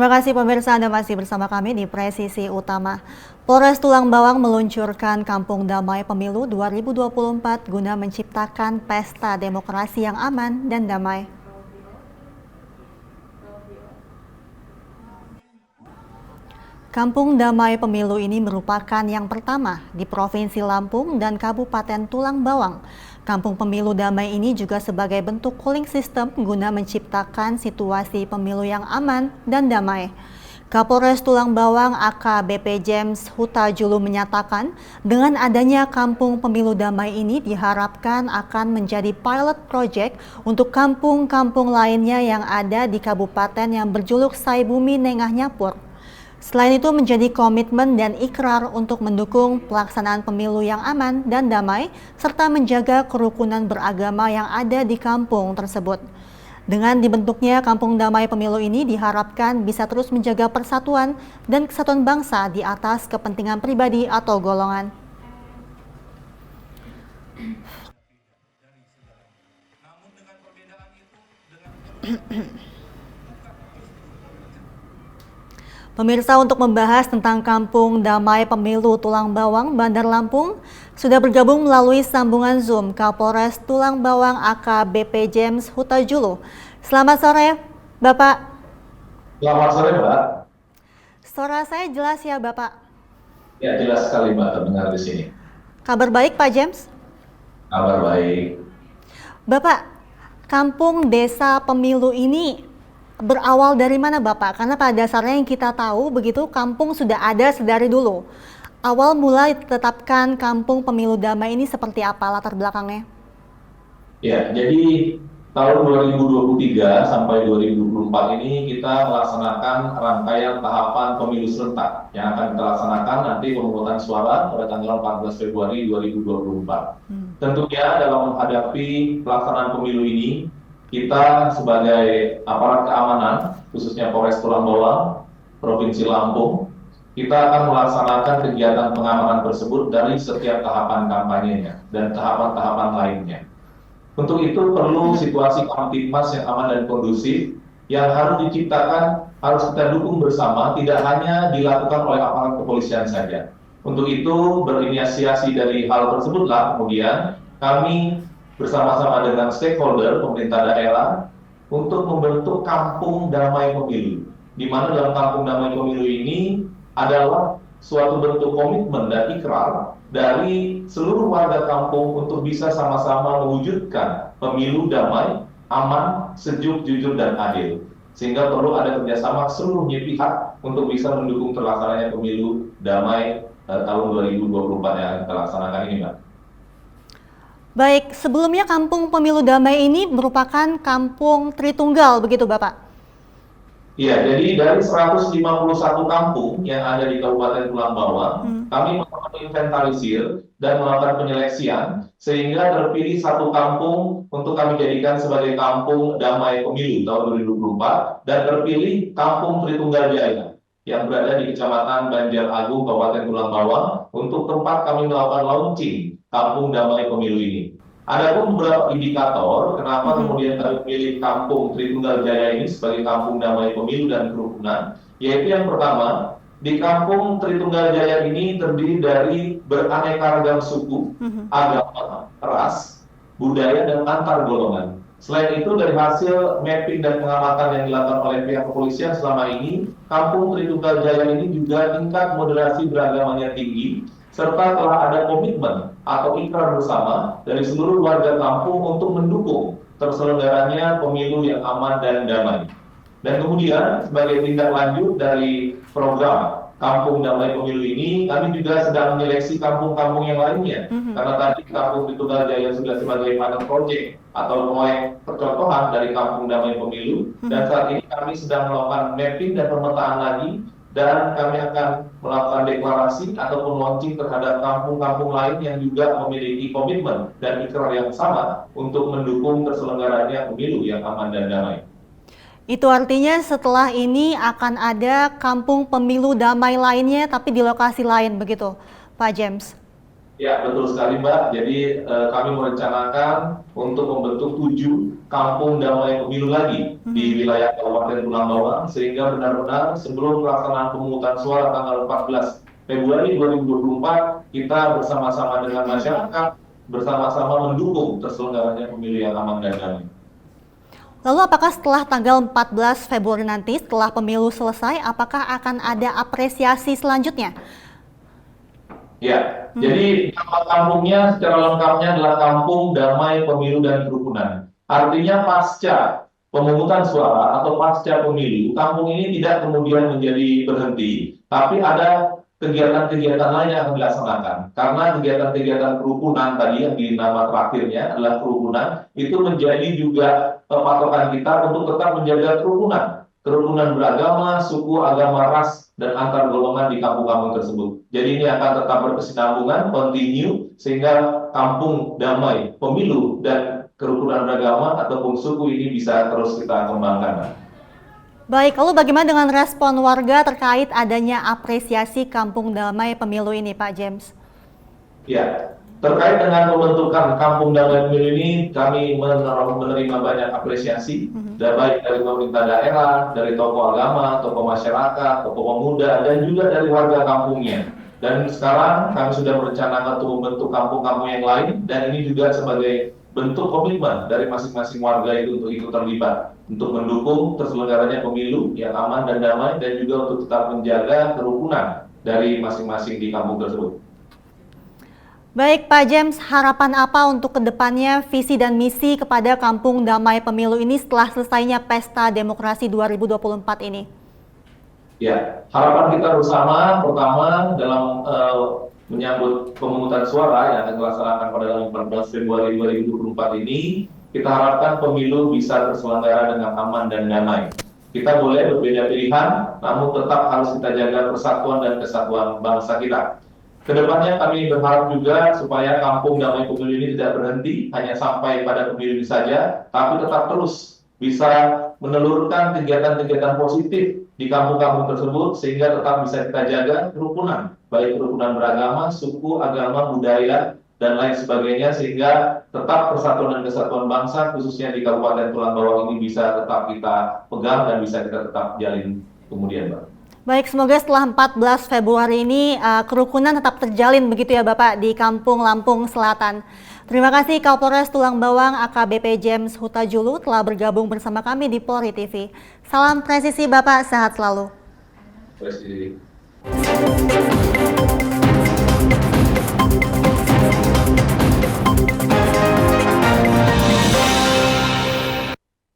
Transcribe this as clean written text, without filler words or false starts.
Terima kasih pemirsa, Anda masih bersama kami di Presisi Utama. Polres Tulang Bawang meluncurkan Kampung Damai Pemilu 2024 guna menciptakan pesta demokrasi yang aman dan damai. Kampung Damai Pemilu ini merupakan yang pertama di Provinsi Lampung dan Kabupaten Tulang Bawang. Kampung Pemilu Damai ini juga sebagai bentuk cooling system guna menciptakan situasi pemilu yang aman dan damai. Kapolres Tulang Bawang AKBP James Huta Julu menyatakan, dengan adanya Kampung Pemilu Damai ini diharapkan akan menjadi pilot project untuk kampung-kampung lainnya yang ada di kabupaten yang berjuluk Saibumi Nengah Nyapur. Selain itu menjadi komitmen dan ikrar untuk mendukung pelaksanaan pemilu yang aman dan damai, serta menjaga kerukunan beragama yang ada di kampung tersebut. Dengan dibentuknya Kampung Damai Pemilu ini diharapkan bisa terus menjaga persatuan dan kesatuan bangsa di atas kepentingan pribadi atau golongan. Pemirsa, untuk membahas tentang Kampung Damai Pemilu Tulang Bawang, Bandar Lampung, sudah bergabung melalui sambungan Zoom Kapolres Tulang Bawang AKBP James Huta Julu. Selamat sore, Bapak. Selamat sore, Mbak. Suara saya jelas ya, Bapak? Ya, jelas sekali, Mbak, terdengar di sini. Kabar baik, Pak James? Kabar baik. Bapak, Kampung Desa Pemilu ini berawal dari mana, Bapak? Karena pada dasarnya yang kita tahu begitu, kampung sudah ada sedari dulu. Awal mulai ditetapkan Kampung Pemilu Damai ini seperti apa latar belakangnya? Ya, jadi tahun 2023 sampai 2024 ini kita melaksanakan rangkaian tahapan pemilu serentak yang akan kita laksanakan nanti pemungutan suara pada tanggal 14 Februari 2024. Tentunya dalam menghadapi pelaksanaan pemilu ini, kita sebagai aparat keamanan, khususnya Polres Tulang Bawang, Provinsi Lampung, kita akan melaksanakan kegiatan pengamanan tersebut dari setiap tahapan kampanyenya dan tahapan-tahapan lainnya. Untuk itu perlu situasi kamtipmas yang aman dan kondusif yang harus diciptakan, harus kita dukung bersama, tidak hanya dilakukan oleh aparat kepolisian saja. Untuk itu berinisiasi dari hal tersebutlah kemudian kami bersama-sama dengan stakeholder pemerintah daerah untuk membentuk Kampung Damai Pemilu, di mana dalam Kampung Damai Pemilu ini adalah suatu bentuk komitmen dan ikrar dari seluruh warga kampung untuk bisa sama-sama mewujudkan pemilu damai, aman, sejuk, jujur, dan adil. Sehingga perlu ada kerjasama seluruhnya pihak untuk bisa mendukung terlaksananya pemilu damai tahun 2024 yang akan kita laksanakan ini, Mbak. Baik, sebelumnya Kampung Pemilu Damai ini merupakan kampung Tritunggal, begitu Bapak? Iya, jadi dari 151 kampung yang ada di Kabupaten Tulang Bawang, kami melakukan inventarisir dan melakukan penyeleksian sehingga terpilih satu kampung untuk kami jadikan sebagai Kampung Damai Pemilu tahun 2024 dan terpilih Kampung Tritunggal Jaya yang berada di Kecamatan Banjar Agung, Kabupaten Tulang Bawang untuk tempat kami melakukan launching Kampung Damai Pemilu ini. Ada pun beberapa indikator kenapa kemudian kami pilih Kampung Tritunggal Jaya ini sebagai Kampung Damai Pemilu dan Kerukunan, yaitu yang pertama, di Kampung Tritunggal Jaya ini terdiri dari beraneka ragam suku, agama, ras, budaya, dan antar golongan. Selain itu, dari hasil mapping dan pengamatan yang dilakukan oleh pihak kepolisian selama ini, Kampung Tritunggal Jaya ini juga tingkat moderasi beragamanya tinggi, serta telah ada komitmen atau ikrar bersama dari seluruh warga kampung untuk mendukung terselenggaranya pemilu yang aman dan damai. Dan kemudian sebagai tindak lanjut dari program Kampung Damai Pemilu ini, kami juga sedang menyeleksi kampung-kampung yang lainnya. Karena tadi Kampung Tritunggal Jaya sudah sebagai pilot project atau proyek percontohan dari Kampung Damai Pemilu, dan saat ini kami sedang melakukan mapping dan pemetaan lagi, dan kami akan melakukan deklarasi ataupun launching terhadap kampung-kampung lain yang juga memiliki komitmen dan ikrar yang sama untuk mendukung terselenggaranya pemilu yang aman dan damai. Itu artinya setelah ini akan ada Kampung Pemilu Damai lainnya tapi di lokasi lain, begitu Pak James? Ya, betul sekali Mbak. Jadi kami merencanakan untuk membentuk 7 kampung damai pemilu lagi di wilayah Kabupaten Tulang Bawang, sehingga benar-benar sebelum pelaksanaan pemungutan suara tanggal 14 Februari 2024, kita bersama-sama dengan masyarakat, bersama-sama mendukung terselenggaranya pemilu yang aman dan damai. Lalu apakah setelah tanggal 14 Februari nanti, setelah pemilu selesai, apakah akan ada apresiasi selanjutnya? Ya, jadi nama kampungnya secara lengkapnya adalah Kampung Damai Pemilu dan Kerukunan. Artinya pasca pemungutan suara atau pasca pemilu, kampung ini tidak kemudian menjadi berhenti, tapi ada kegiatan-kegiatan lain yang akan dilaksanakan. Karena kegiatan-kegiatan kerukunan tadi yang di nama terakhirnya adalah kerukunan, itu menjadi juga patokan kita untuk tetap menjaga kerukunan beragama, suku, agama, ras, dan antar golongan di kampung-kampung tersebut. Jadi ini akan tetap berkesinambungan, continue, sehingga kampung damai, pemilu, dan kerukunan beragama ataupun suku ini bisa terus kita kembangkan. Baik, lalu bagaimana dengan respon warga terkait adanya apresiasi kampung damai pemilu ini, Pak James? Ya, terkait dengan pembentukan Kampung Damai Pemilu ini, kami menerima banyak apresiasi, baik dari pemerintah daerah, dari tokoh agama, tokoh masyarakat, tokoh pemuda, dan juga dari warga kampungnya. Dan sekarang kami sudah merencanakan untuk membentuk kampung-kampung yang lain, dan ini juga sebagai bentuk komitmen dari masing-masing warga itu untuk ikut terlibat, untuk mendukung terselenggaranya pemilu yang aman dan damai, dan juga untuk tetap menjaga kerukunan dari masing-masing di kampung tersebut. Baik, Pak James, harapan apa untuk kedepannya visi dan misi kepada Kampung Damai Pemilu ini setelah selesainya Pesta Demokrasi 2024 ini? Ya, harapan kita bersama pertama dalam menyambut pemungutan suara yang akan dilaksanakan pada tanggal 14 Februari 2024 ini, kita harapkan pemilu bisa terselenggara dengan aman dan damai. Kita boleh berbeda pilihan, namun tetap harus kita jaga persatuan dan kesatuan bangsa kita. Kedepannya kami berharap juga supaya Kampung Damai Pemilu ini tidak berhenti hanya sampai pada pemilu saja, tapi tetap terus bisa menelurkan kegiatan-kegiatan positif di kampung-kampung tersebut sehingga tetap bisa kita jaga kerukunan, baik kerukunan beragama, suku, agama, budaya, dan lain sebagainya, sehingga tetap persatuan dan kesatuan bangsa khususnya di Kabupaten Tulang Bawang ini bisa tetap kita pegang dan bisa kita tetap jalin kemudian, Mbak. Baik, semoga setelah 14 Februari ini kerukunan tetap terjalin begitu ya Bapak di Kampung Lampung Selatan. Terima kasih Kapolres Tulang Bawang AKBP James Huta-Julu telah bergabung bersama kami di Polri TV. Salam presisi Bapak, sehat selalu. Presisi.